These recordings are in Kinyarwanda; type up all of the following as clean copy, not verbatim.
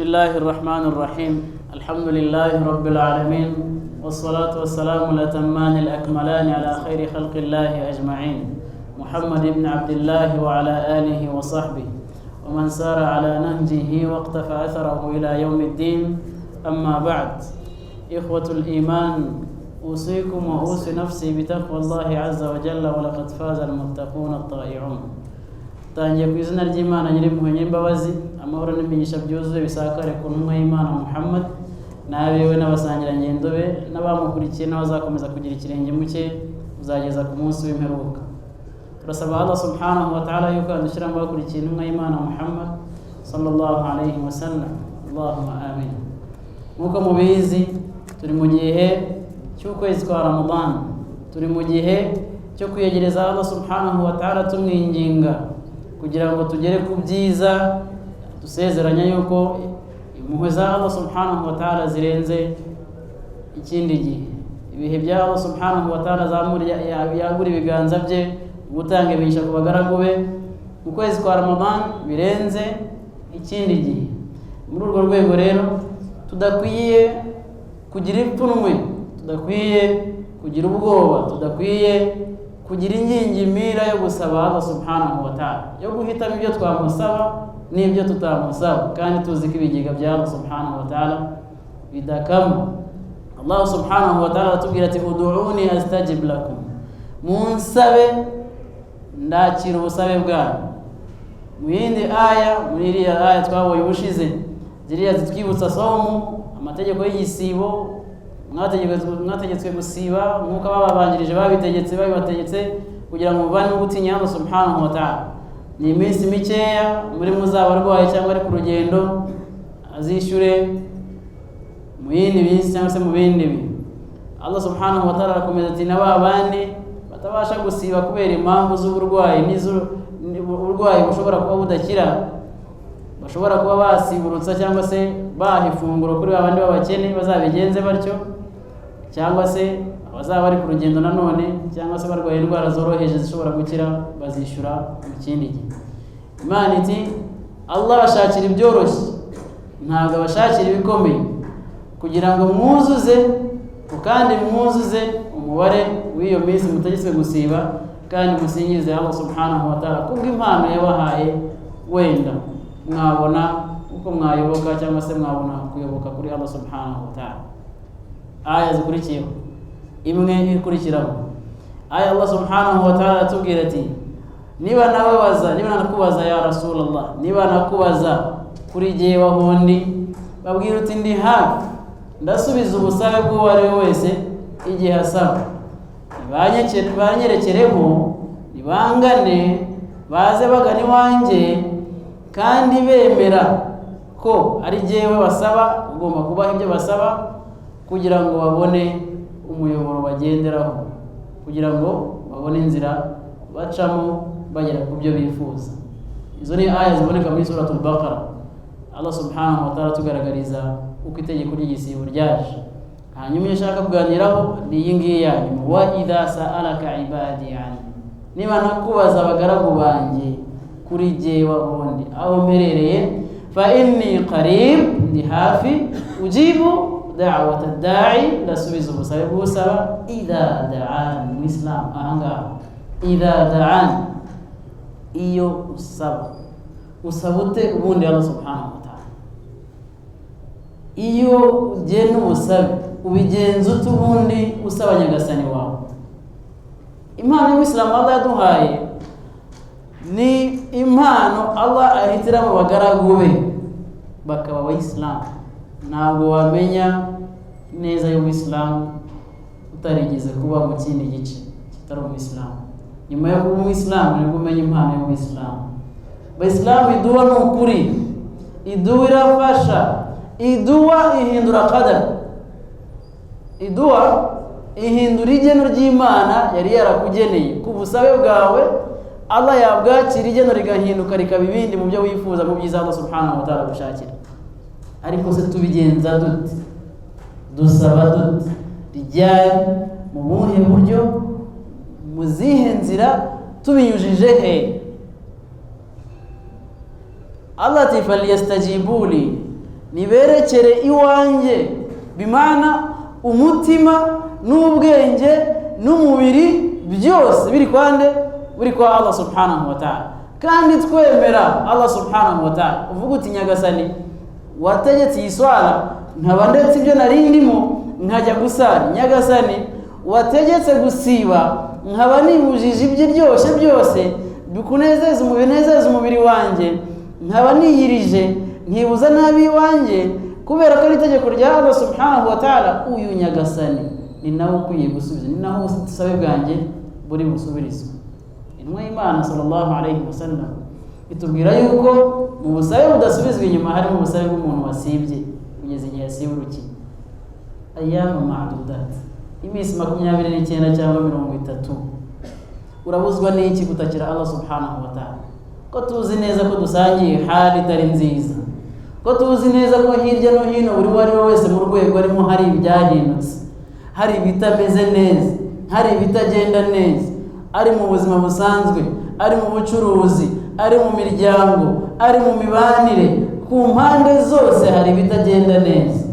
الله الرحمن الرحيم الحمد لله رب العالمين والصلاة والسلام الأتمان الأكملان على خير خلق الله أجمعين محمد بن عبد الله وعلى آله وصحبه ومن سار على نهجه واقتفى أثره إلى يوم الدين. أما بعد، إخوة الإيمان، أوصيكم وأوصي نفسي بتقوى الله عز وجل ولقد فاز المتقون الطائعون. tangiye ku izina ry'Imana nyir'impuhwe n'imbabazi, amahoro n'imigisha byuzuye bisakare ku ntumwa y'Imana Muhammad n'abewe n'abasangirangendo be n'abamukurikiye n'abazakomeza kugira ikirenge mu cye uzageza ku munsi w'imperuka. Turasaba Allah subhanahu wa ta'ala yuko adushyira mu bakurikiye intumwa y'Imana Muhammad sallallahu alayhi wa sallam. Allahumma amin. Nk'uko mubizi, turi mu gihe cy'ukwezi kwa Ramadan, turi mu gihe cyo kwiyegereza Allah subhanahu wa ta'ala tumwinginga kugira ngo tugere ku byiza, dusezeranya yuko impuhwe za Allah subhanahu wa ta'ala zirenze ikindi gihe. Ibihe bya Allah subhanahu wa ta'ala yagura ibiganza bye gutanga ibisha ku bagaragu be mu kwezi kwa Ramadan birenze ikindi gihe. Muri urwo rwego rero tudakwiye kugira ipfunwe, tudakwiye kugira ubwoba, tudakwiye kugira ingingimira yo gusaba Allah subhanahu wa ta'ala, yo guhitamo ibyo twamusaba n'ibyo tutamusaba, kandi tuzi ko ibigega bya Allah subhanahu wa ta'ala bidakama. Allah subhanahu wa ta'ala atubwira ati ud'uni astajib lakum, munsabe ndakira ubusabe bwanyu. Mu yindi aya, muri iriya aya twaboye ubushize, ziriya zitwibutsa somu, amategeko y'igisibo, mwategetswe gusiba nk'uko ababanjirije babibategetse kugira ngo mubane gutinya Allah subhanahu wa ta'ala. Ni iminsi mikeya muri muzaba arwaye cyangwa ari ku rugendo, azishyure mu yindi minsi cyangwa se mu bindi bintu. Allah subhanahu wa ta'ala arakomeza ati n'abandi batabasha gusiba kubera impamvu z'uburwayi uburwayi bushobora kuba budakira, bashobora kuba basiburutsa cyangwa se baha ifunguro kuri babandi b'abakene, bazabigenze batyo, cyangwa se abazaba bari ku rugendo nanone, cyangwa se barwaye indwara zoroheje zishobora gukira, bazishyura mu kindi gihe. Imana iti Allah bashakira ibyoroshye, ntabwo abashakira ibikomeye, kugira ngo mwuzuze kandi mwuzuze umubare w'iyo minsi mutegetswe gusiba, kandi musingize Allah subhanahu wa ta'ala kubw'impano yabahaye, wenda mwabona uko mwayoboka cyangwa se mwabona kuyoboka kuri Allah subhanahu wa ta'ala. Aya zikurikiyeho, imwe ikurikiraho, aya Allah subhanahu wa ta'ala atubwira ati niba nakubaza ya Rasulullah, niba nakubaza kuri jyewe ahundi, babwira uti ndi hafi, ndasubiza ubusabe bw'uwo ari we wese igihe asaba. Banyerekereho, nibangane, baze bagana iwanjye, kandi bemera ko ari jyewe basaba, ugomba kubaha ibyo basaba kugira ngo babone umuyoboro bagenderaho, kugira ngo babone inzira bacamo bagera ku byo bifuza. Izo ni aya ziboneka muri suratul Baqara. Allah subhanahu wa ta'ala tugaragariza uko itegeko ry'igisibo ryaje. Hanyuma iyo ushaka kuganiraho ni iyi ngiyi yanyuma, wa idha sa'alaka ibadi anni, niba nakubaza abagaragu banjye kuri jyewe ahundi aho mperereye, fa inni qarib, ndi hafi, ujibu da'wat ad-da'i, ndasubiza ubusabe bw'usaba, idha da'an. Mu Islam ahangaha idha da'an, iyo usaba ute ubundi Allah subhanahu wa ta'ala? Iyo ugena ubusabe ubigenza ute ubundi usaba nyagasani wawe? Impano y'Islam Allah yaduhaye ni impano Allah ahitira mu bagaragu be bakaba abayisilamu. Ntabwo wamenya neza y'Ubuislamu utarigeze kuba mu kindi gice kitari Ubuislamu. Nyuma yo kuba Umuislamu nibwo umenya impano y'Ubuislamu. Abayisilamu iduwa ni ukuri, iduwa irafasha, iduwa ihindura qadar, iduwa ihindura igeno ry'Imana yari yarakugeneye ku busabe bwawe. Allah yabwakira igeno rigahinduka rikaba ibindi mu byo wifuza, mu byiza Allah subhanahu wa ta'ala gushakira. Ariko se tubigenza dute? Dusaba dute? Rijyanye mu buhe buryo? Mu zihe nzira? Tubinyujije he? Allah ati falyastajibu li, niberekere iwanjye, bimana umutima n'ubwenge n'umubiri byose biri kwande, biri kwa Allah subhanahu wa ta'ala. Kandi twemera Allah subhanahu wa ta'ala, uvuga uti nyagasani wategetse iswala nkaba ndetse ibyo nari ndimo nkajya gusara, nyagasani wategetse gusiba nkaba nibujije ibyiryoshye byose bikunezeza umubiri, nezeza umubiri wanjye, nkaba niyirije nkibuza nabi wanjye, kubera ko ari itegeko rya Allah subhanahu wa ta'ala. Uyu nyagasani ni nawe ukwiye gusubiza, ni naho ubusabe bwanjye buri busubirizwe. Intumwa y'Imana sallallahu alayhi wa sallam itubwira yuko mu busabe budasubizwa inyuma harimo ubusabe bw'umuntu wasibye kugeza igihe yasiburukiye. Ayyamu ma'dudat, iminsi 29 cyangwa 30, urabuzwa n'iki gutakira Allah subhanahu wa ta'ala? Ko tuzi neza ko dusangiye hali itari nziza, ko tuzi neza ko hirya no hino buri wari wese mu rwego arimo hari ibyahindutse, hari ibitameze neza, hari ibitagenda neza, ari mu buzima busanzwe, ari mu bucuruzi, ari mu miryango, ari mu mibanire, ku mpande zose hari ibitagenda neza.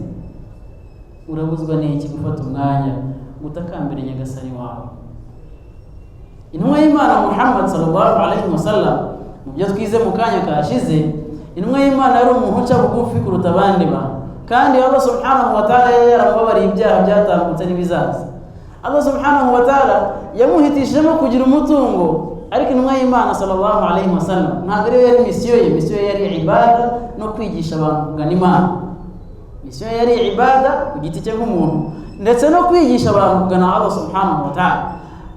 Urabuzwa n'iki gufata umwanya utakambira nyagasani wawe? Intumwa y'Imana Muhammad sallallahu alayhi wa sallam, mu byo twize mu kanya kashize, intumwa y'Imana yari umuntu uca bugufi kuruta abandi bantu, kandi Allah subhanahu wa ta'ala yaramubabariye ibyaha byatambutse n'ibizaza. Allah subhanahu wa ta'ala yamuhitishemo kugira umutungo, ariko intumwa y'Imana sallallahu alayhi wa sallam ntabwo ariyo yari misiyo ye. Misiyo ye yari ibada no kwigisha abantu kugana Imana. Misiyo ye yari ibada ku giti cye nk'umuntu, ndetse no kwigisha abantu kugana Allah subhanahu wa ta'ala.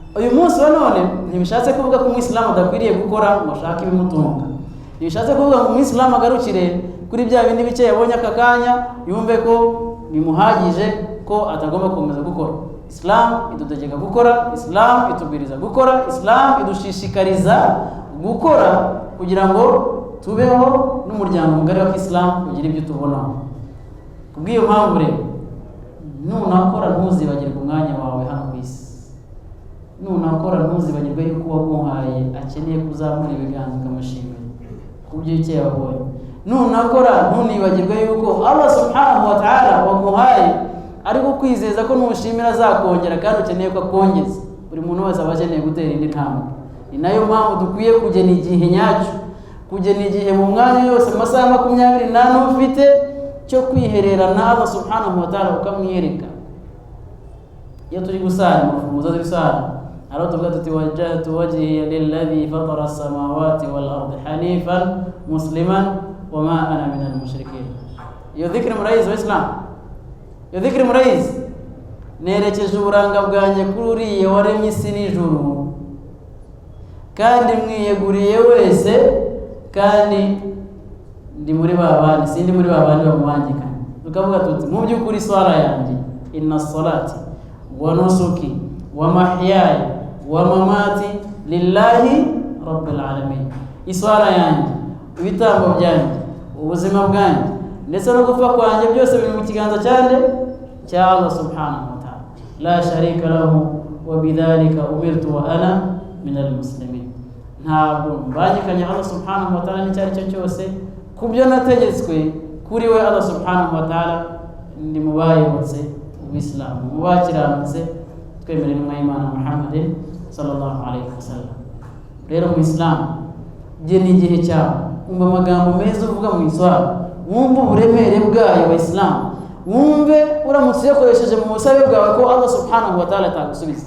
Uyu munsi wa none ntibishatse kuvuga ko umuyisilamu adakwiriye gukora ngo ashake ibimutunga, ntibishatse kuvuga ngo umuyisilamu agarukire kuri bya bindi bike yabonye aka kanya yumve ko bimuhagije ko atagomba gukomeza gukora. Islam idutegeka gukora, Islam itubwiriza gukora, Islam idushishikariza gukora kugira ngo tubeho n'umuryango mugari wa Islam kugira ibyo tubonaho. Kubw'iyo mpamvu rero, nunakora ntuzibagirwe umwanya wawe hano ku isi, nunakora ntuzibagirwe yuko uwaguhaye akeneye kuzamura ibiganza ukamushimira ku byo icyo yabonye. Nunakora ntunibagirwe yuko Allah subhanahu wa ta'ala waguhaye ari kukwizeza ko nushimira azakongera, kandi ukeneye ko akongeza. Buri muntu wese aba akeneye gutera indi ntambwe. Ni nayo mpamvu dukwiye kugena igihe nyacyo, kugena igihe mu mwanya yose, mu masaha 28 ufite cyo kwiherera na Allah subhanahu wa ta'ala ukamwiyereka. Iyo turi gusara amafunguzo y'isara, araho tuvuga tuti wajjahtu wajhiya lilladhi fatara as-samawati wal ardi hanifan musliman wa ma ana minal mushrikeen. Iyo dhikri murayizi wa Islam, iyo dhikri murayizi, nerekeje uburanga bwanjye kuri uriya waremye isi n'ijuru, kandi mwiyeguriye wese, kandi ndi muri babandi, sindi muri babandi bamubangikanye. Tukavuga tuti mu by'ukuri swala yanjye, inna salati wa nusuki wa mahyaya wa mamati lillahi rabbil alamin. Iswala yanjye, ibitambo byanjye, ubuzima bwanjye, ndetse no gupfa kwanjye byose biri mu kiganza cyane cya Allah subhanahu wa ta'ala, la sharika lahu wa bidhalika umirtu wa ana minal muslimin. Ntabwo mbangikanye Allah subhanahu wa ta'ala n'icyari cyo cyose, kubyo nategetswe kuri we Allah subhanahu wa ta'ala ndi mubayobotse ubisilamu, mubakiranutse twemera intumwa y'Imana Muhammad sallallahu alayhi wa sallam. Rero mu Islam je ni igihe cyawe, umva amagambo meza uvuga mu iswara, wumva uburemere bwayo wa Islam, wumve uramutse yakoresheje mu busabe bwawe ko Allah subhanahu wa ta'ala atagusubiza.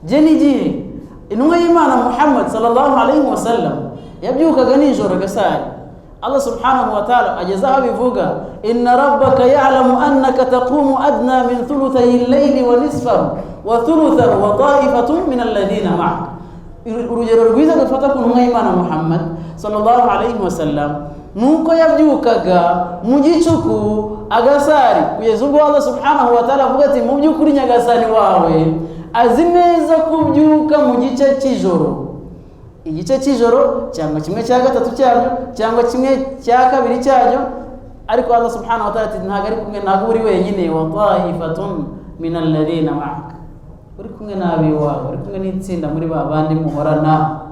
Je ni igihe intumwa y'Imana Muhammad sallallahu alayhi wa sallam yabyukaga nijoro agasari. Allah subhanahu wa ta'ala ageza abivuga, inna rabbaka ya'lamu annaka taqumu adna min thuluthay al-layli wa nisfahu wa thuluthahu wa ta'ifatun min alladhina ma'ak. Urugero rwiza dufata ku ntumwa y'Imana Muhammad sallallahu alayhi wa sallam nuko yabyukaga mu gicuku agasari, kugeza ubwo Allah subhanahu wa ta'ala avuga ati mu by'ukuri nyagasani wawe azi neza kubyuka mu gice cy'ijoro, igice cy'ijoro cyangwa kimwe cya gatatu cyaryo cyangwa kimwe cya kabiri cyaryo, ariko Allah subhanahu wa ta'ala ati ntabwo ari kumwe, ntabwo uri wenyine, wa ta'ifatun min alladhina ma'ak, uri kumwe n'abi wawe, uri kumwe n'itsinda muri ba bandi muhorana.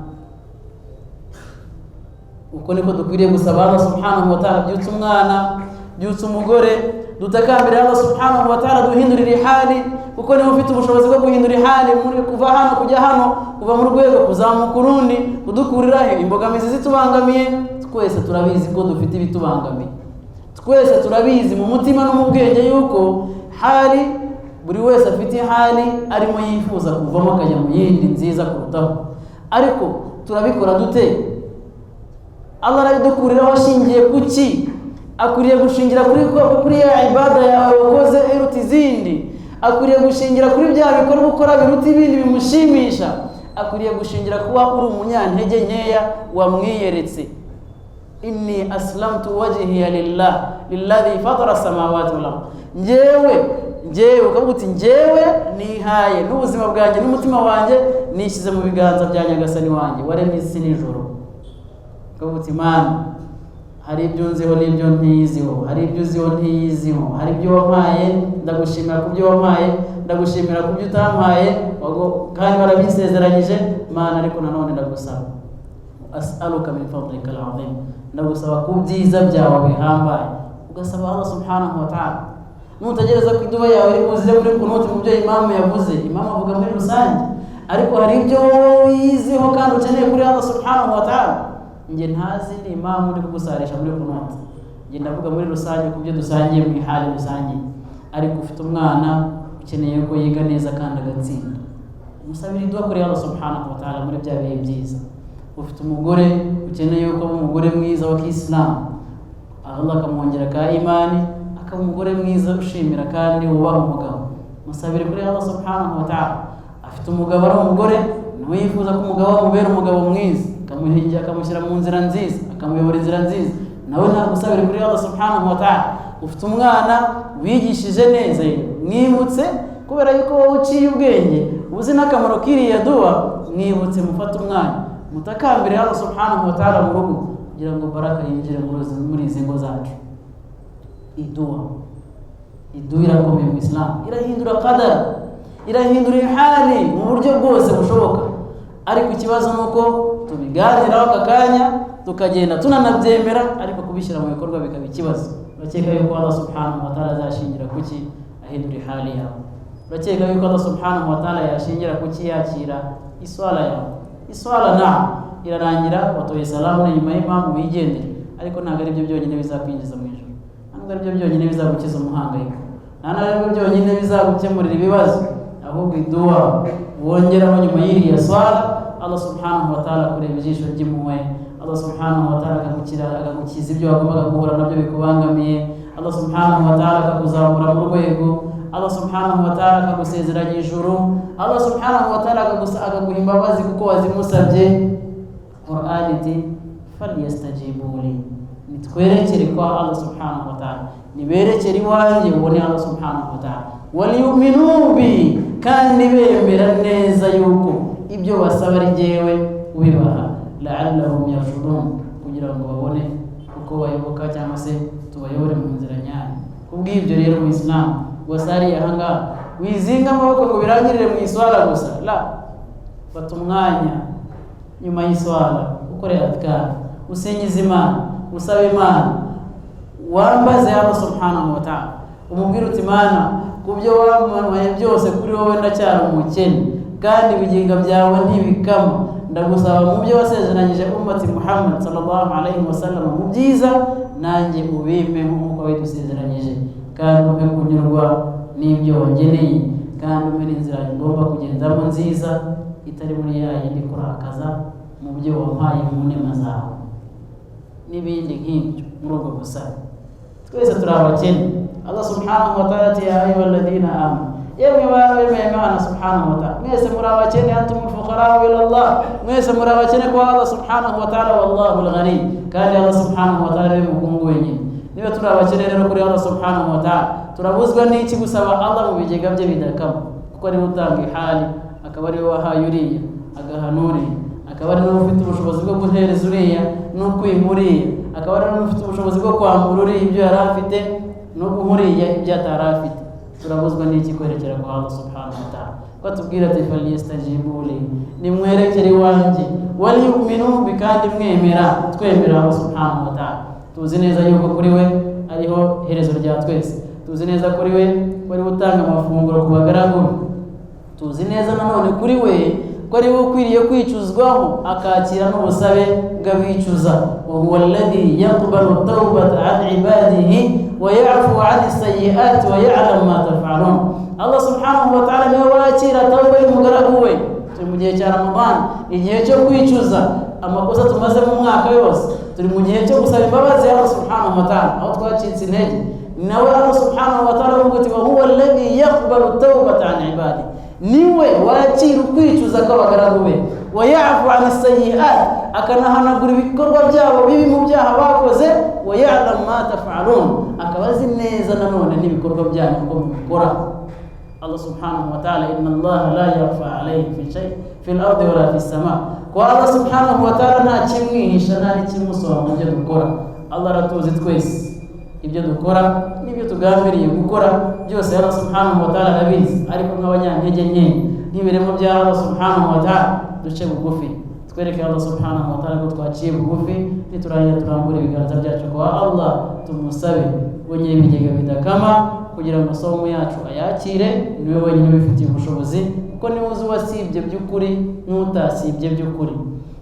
uko niko dukwiriye gusaba Allah subhanahu wa ta'ala. Byutse umwana, byutse umugore, dutakambira Allah subhanahu wa ta'ala duhindurira hali, kuko niwe ufite ubushobozi bwo guhindura hali, muri kuva hano kujya hano, kuva mu rwego kuzamuka urundi, kudukuriraho imbogamizi zitubangamiye. Twese turabizi ko dufite ibitubangamiye, twese turabizi mu mutima no mu bwenge yuko hali buri wese afite hali arimo yifuza kuvamo akajya mu yindi nziza kurutaho. Ariko turabikora dute? Allah arabidukuriraho ashingiye kuki? Akwiriye gushingira kuri ya ibada yawe wakoze iruta izindi, akwiriye gushingira kuri bya bikorwa ukora biruta ibindi bimushimisha, akwiriye gushingira kuba uri umunyantege nkeya wamwiyeretse. Inni aslamtu wajhiya lilladhi fatara samawati wal ardh. Njyewe ukavuga uti njyewe nihaye n'ubuzima bwanjye n'umutima wanjye nishyize mu biganza bya Nyagasani wanjye waremye isi n'ijoro. Ukavuga uti Mana, hari ibyo nziho n'ibyo ntiyiziho, hari ibyo uziho ntiyiziho, hari ibyo wampaye ndagushimira ku byo wampaye, ndagushimira ku byo utampaye kandi warabisezeranyije Mana. Ariko nanone ndagusaba, as'aluka min fadlika al-azim, ndagusaba ku byiza byawe bihambaye. Ugasaba Allah subhanahu wa ta'ala. Nutagereza ku iduba yawe iri buzire muri kunuti mu byo imamu yavuze. Imamu avuga muri rusange, ariko hari ibyo wiziho kandi ukeneye kuri Allah subhanahu wa ta'ala. Nge ntazi ni imamu uri kugusarisha muri kunuti, nge ndavuga muri rusange ku byo dusangiye mu ihali rusange. Ariko ufite umwana ukeneye ko yiga neza kandi agatsinda, musabira idua kuri Allah subhanahu wa ta'ala muri bya bihe byiza. Ufite umugore ukeneye ko umugore mwiza wa Kiislamu, Allah akamwongera ka imani, akaba umugore mwiza ushimira kandi wubaha umugabo, musabire kuri Allah subhanahu wa ta'ala. Afite umugabo ari umugore nawe yifuza ko umugabo amubera umugabo mwiza, akamuhingira akamushyira mu nzira nziza, akamuyobora inzira nziza, nawe nagusabire kuri Allah subhanahu wa ta'ala. Ufite umwana wigishije neza, mwibutse kubera yuko wowe uciye ubwenge uzi n'akamaro kiriya dua, mwibutse mufata umwanya mutakambire Allah subhanahu wa ta'ala mu rugo kugira ngo baraka yinjire muri izi ngo zacu. Idua irakomeye mu Islam, irahindura qadar, irahindura hali mu buryo bwose bushoboka. Ariko ikibazo nuko tubiganiraho akakanya tukagenda tunanabyemera, ariko kubishyira mu bikorwa bikaba ikibazo. Urakeka yuko Allah subhanahu wa ta'ala azashingira kuki ahindura hali yawe? Urakeka yuko Allah subhanahu wa ta'ala yashingira kuki yakira iswala yawe? Iswala na irarangira watoye salamu nyuma y'imamu wigendere, ariko ntabwo ari byo byonyine bizakwinjiza mu ijuru, ntabwo ari byo byonyine bizagukiza umuhangayiko, ntabwo ari byo byonyine bizagukemurira ibibazo. Ahubwo idua wongeraho nyuma y'iriya swala, Allah subhanahu wa ta'ala kureba ijisho ry'impuhwe, Allah subhanahu wa ta'ala akagukiza ibyo wagombaga guhura nabyo bikubangamiye, Allah subhanahu wa ta'ala akakuzamura mu rwego, Allah subhanahu wa ta'ala akagusezeranya ijuru, Allah subhanahu wa ta'ala akaguha imbabazi kuko wazimusabye. Qur'an iti falyastajibu li, nitwerekere kwa Allah subhanahu wa ta'ala, niberekere iwanjye ubone Allah subhanahu wa ta'ala. Waliyuminu bi, kandi bemera neza yuko ibyo basaba ari jyewe ubibaha. La'allahum yarshudun, kugira ngo babone uko bayoboka cyangwa se tubayobore mu nzira nyayo. Kubw'ibyo rero mu Islam wasari ahanga wizinga amaboko ngo birangirire mu iswala gusa, la, fata umwanya nyuma y'iswala ukore adhkar, usingiza Imana, usaba Imana, wambaze Allah subhanahu wa ta'ala, umubwire uti Mana, kubyo wamaye byose kuri wowe ndacyari umukene kandi ibiginga byawe ntibikama, ndagusaba mu byo wasezeranyije ummati Muhammad sallallahu alayhi wa sallam mu byiza nanjye ubime nk'uko wabidusezeranyije, kandi umpe kunyurwa n'ibyo wangeneye, kandi umpe n'inzira ngomba kugendamo nziza itari muri ya yindi kurakaza mu byo wampaye mu nema zawe n'ibindi nk'ibyo. Muri ubwo gusaba twese turi abakene. Allah subhanahu wa ta'ala ati ya ayyuhalladhina amanu, yemwe bemeye Imana subhanahu wa ta'ala, mwese muri abakene, antumul fuqara ila Allah, mwese muri abakene kwa Allah subhanahu wa ta'ala, wallahu al-ghani, kandi Allah subhanahu wa ta'ala ni mukungu wenyine. Niba turi abakene rero kuri Allah subhanahu wa ta'ala, turabuzwa n'iki gusaba Allah mu bigega bye bidakama, kuko ari utanga ihali, akaba ari wahaye uriya agahanuriye, akaba ari ufite ubushobozi bwo guhereza uriya no kwimuriya, akaba ari ufite ubushobozi bwo kwambura uriya ibyo yari afite no guhuriya ibyo atari afite. Turabuzwa n'iki kwerekera kwa Allah subhanahu wa ta'ala, ko tubwira ati falyastajibu li, nimwerekere iwanjye wal yu'minu bikandi mwemera twemera Allah subhanahu wa ta'ala tuzi neza yuko kuri we ariho herezo rya twese tuzi neza kuri we wari utanga amafunguro ku bagaragu tuzi neza nanone kuri we ko ari we ukwiriye kwicuzwaho akakira n'ubusabe bw'abicuza wa huwa alladhi yaqbalu tawbata an ibadihi wa ya'fu 'ani sayyi'ati wa ya'lamu ma taf'alun Allah subhanahu wa ta'ala niwe wakira tawba y'umugaragu we turi mu gihe cya Ramadan igihe cyo kwicuza amakosa tumaze mu mwaka yose turi mu gihe cyo gusaba imbabazi Allah subhanahu wa ta'ala aho twacitse intege nawe Allah subhanahu wa ta'ala avuga ati wa huwa alladhi yaqbalu tawbata an ibadihi niwe wakira kwicuza kw'abagaragu be wa ya'fu 'ani sayyi'at akanahanagura ibikorwa byabo bibi mu byaha bakoze wa ya'lamu ma taf'alun akabazi neza nanone n'ibikorwa byanyu ko mukora Allah subhanahu wa ta'ala inna Allah la yakhfa 'alayhi fi shay fi al-ardi wala fi as-sama' wa Allah subhanahu wa ta'ala nta kimwihisha nta n'ikimusora mu byo dukora Allah aratuzi twese ibyo dukora n'ibyo tugambiriye gukora byose Allah subhanahu wa ta'ala arabizi ariko nk'abanyantege nke n'ibiremo bya Allah subhanahu wa ta'ala duce bugufi twereke Allah subhanahu wa ta'ala ko twaciye bugufi niturangira turambura ibiganza byacu kwa Allah tumusabe wenye ibigega bidakama kugira ngo somo yacu ayakire niwe wenyine bifitiye ubushobozi kuko niwe uzi wasibye by'ukuri n'utasibye by'ukuri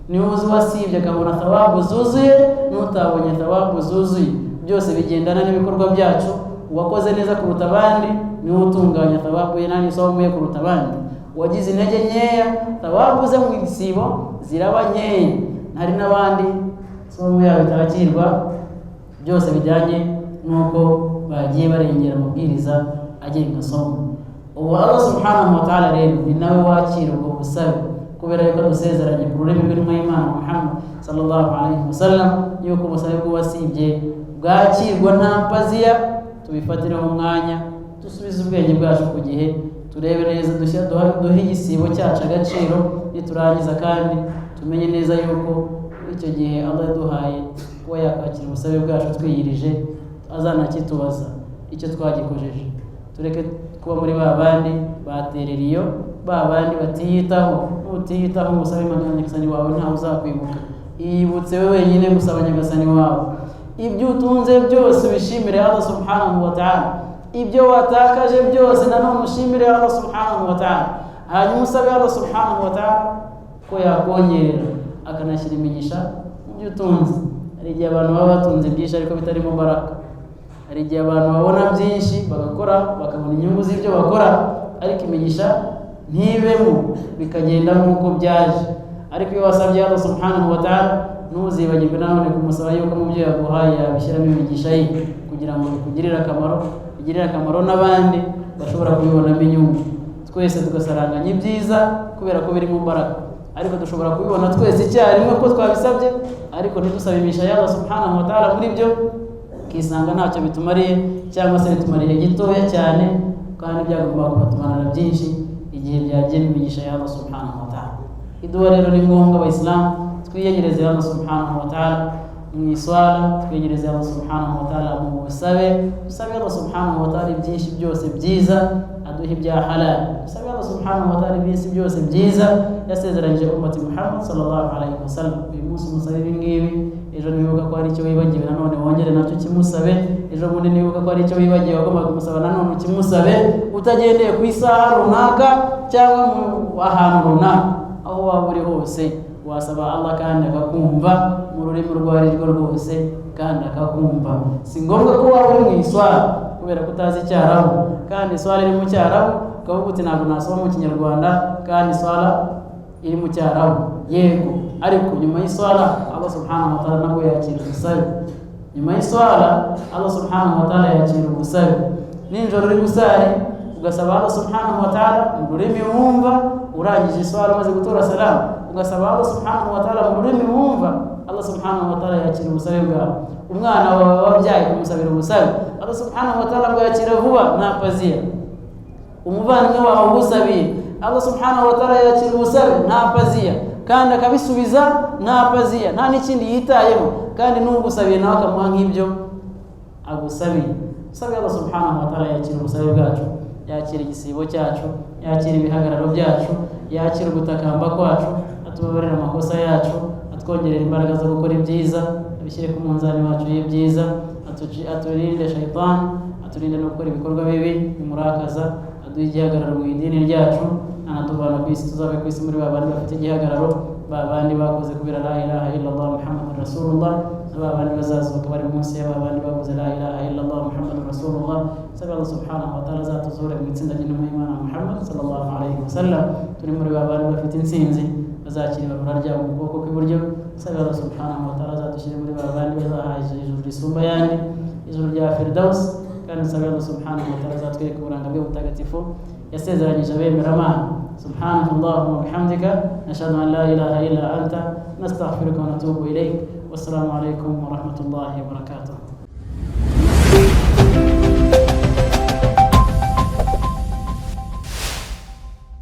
niwe uzi wasibye akabona thawabu zuzuye n'utabonye thawabu zuzuye byose bigendana n'ibikorwa byacu uwakoze neza kuruta abandi niwe utunganya thawabu ye nani somo ye kuruta abandi wagize intege nkeya thawabu ze mu isibo ziraba nkeya hari n'abandi somo yabo itakirwa byose bijyanye nuko bagiye barengera amabwiriza agenga somo ubu Allah subhanahu wa ta'ala rero ni nawe wakira ubwo busabe kubera yuko dusezeranye ku rurimi rw'Imana Muhammad sallallahu alaihi wasallam yuko ubusabe bw'uwasibye bwakirwa nta paziya tubifatire mu mwanya dusubize ubwenge bwacu ku gihe turebe neza duhe igisibo cyacu agaciro niturangiza kandi tumenye neza yuko icyo gihe Allah yaduhaye kuba yakakira ubusabe bwacu twiyirije azanakitubaza icyo twagikojeje tureke kuba muri babandi baterera iyo babandi batiyitaho utiyitaho ubusabe Nyagasani wawe nta uzakwibuka yibutse we wenyine gusaba Nyagasani wawe ibyo utunze byose bishimire Allah subhanahu wa ta'ala ibyo watakaje byose nanone ushimire Allah subhanahu wa ta'ala hanyuma usabe Allah subhanahu wa ta'ala ko yakongera akanashyira imigisha mu byo utunze hari igihe abantu baba batunze byinshi ariko bitarimo baraka hari igihe abantu babona byinshi bagakora bakabona inyungu z'ibyo bakora ariko imigisha ntibemo bikagenda nk'uko byaje ariko iyo wasabye Allah subhanahu wa ta'ala ntuzibagirwe nanone kumusaba yuko mu byo yaguhaye yabishyiramo imigisha ye kugira ngo bikugirire akamaro bigirire akamaro n'abandi bashobora kubibonamo inyungu twese tugasaranganya ibyiza kubera ko biri mu mbaraga ariko dushobora kubibona twese icyarimwe ko twabisabye ariko ntidusabe imigisha ya Allah subhanahu wa ta'ala muri byo kisanga ntacyo bitumariye cyangwa se bitumariye gitoya cyane kandi byagomba kubatumanira byinshi igihe byagiye imigisha ya Allah subhanahu wa ta'ala iduwa rero ni ngombwa abayisilamu twiyegereze Allah subhanahu wa ta'ala mu iswala twiyegereze Allah subhanahu wa ta'ala mu busabe dusabe Allah subhanahu wa ta'ala byinshi byose byiza aduha ibya halal dusabe Allah subhanahu wa ta'ala byinshi byose byiza yasezeranyije ummati Muhammad sallallahu alaihi wasallam uyu munsi musabe ibingibi ejo nibuka ko hari icyo wibagiwe nanone wongere nacyo kimusabe ejo bundi nibuka ko hari icyo wibagiwe wagomba kumusaba nanone kimusabe utagendeye ku isaha runaka cyangwa ahantu runaka aho waba uri hose wasaba Allah kandi akakumva mu rurimi urwo ari rwo rwose kandi akakumva si ngombwa ko waba uri mu iswara kubera ko utazi icyarabu kandi iswara iri mu cyarabu ukavuga uti ntabwo nasoma mu kinyarwanda kandi iswara iri mu cyarabu yego ariko nyuma y'iswara Allah subhanahu wa ta'ala nabwo yakira ubusabe nyuma y'iswara Allah subhanahu wa ta'ala yakira ubusabe ninjoro uri gusari ugasaba Allah subhanahu wa ta'ala mu rurimi wumva urangije iswara umaze gutora salamu ugasaba Allah subhanahu wa ta'ala mu rurimi wumva Allah subhanahu wa ta'ala yakira ubusabe bwawe umwana wawe wabyaye kumusabira ubusabe Allah subhanahu wa ta'ala bwakira vuba nta paziya umuvandimwe wawe ugusabiye Allah subhanahu wa ta'ala yakira ubusabe nta paziya kandi akabisubiza nta paziya nta n'ikindi yitayeho kandi n'ugusabiye nawe akamuha nk'ibyo agusabiye sabe Allah subhanahu wa ta'ala yakira ubusabe bwacu yakira igisibo cyacu yakira ibihagararo byacu yakira ugutakamba kwacu atubabarira amakosa yacu atwongerera imbaraga zo gukora ibyiza, abishyire ku munzani wacu y'ibyiza, aturinde shaytan, aturinde no gukora ibikorwa bibi bimurakaza, aduhe igihagararo mu idini ryacu, anatuvana ku isi tuzabe ku isi muri babandi bafite igihagararo, babandi bakoze kubera la ilaha illallah muhammadur rasulullah, babandi bazazuka bari munsi ya babandi bakoze la ilaha illallah muhammadur rasulullah. Allah subhanahu wa ta'ala zatuzure mu itsinda ry'intumwa y'Imana Muhammad sallallahu alaihi wasallam, turi muri babandi bafite intsinzi bazakira ibarura ryabo mu kuboko kw'iburyo. Allah subhanahu wa ta'ala zadushyire muri babandi bazahaje ijuru risumba yandi, ijuru rya Firdaus, kandi Allah subhanahu wa ta'ala zatwereka uburanga bwe butagatifu yasezeranyije abemeramana. سبحانك اللهم وبحمدك نشهد أن لا إله إلا أنت نستغفرك ونتوب إليك والسلام عليكم ورحمة الله وبركاته.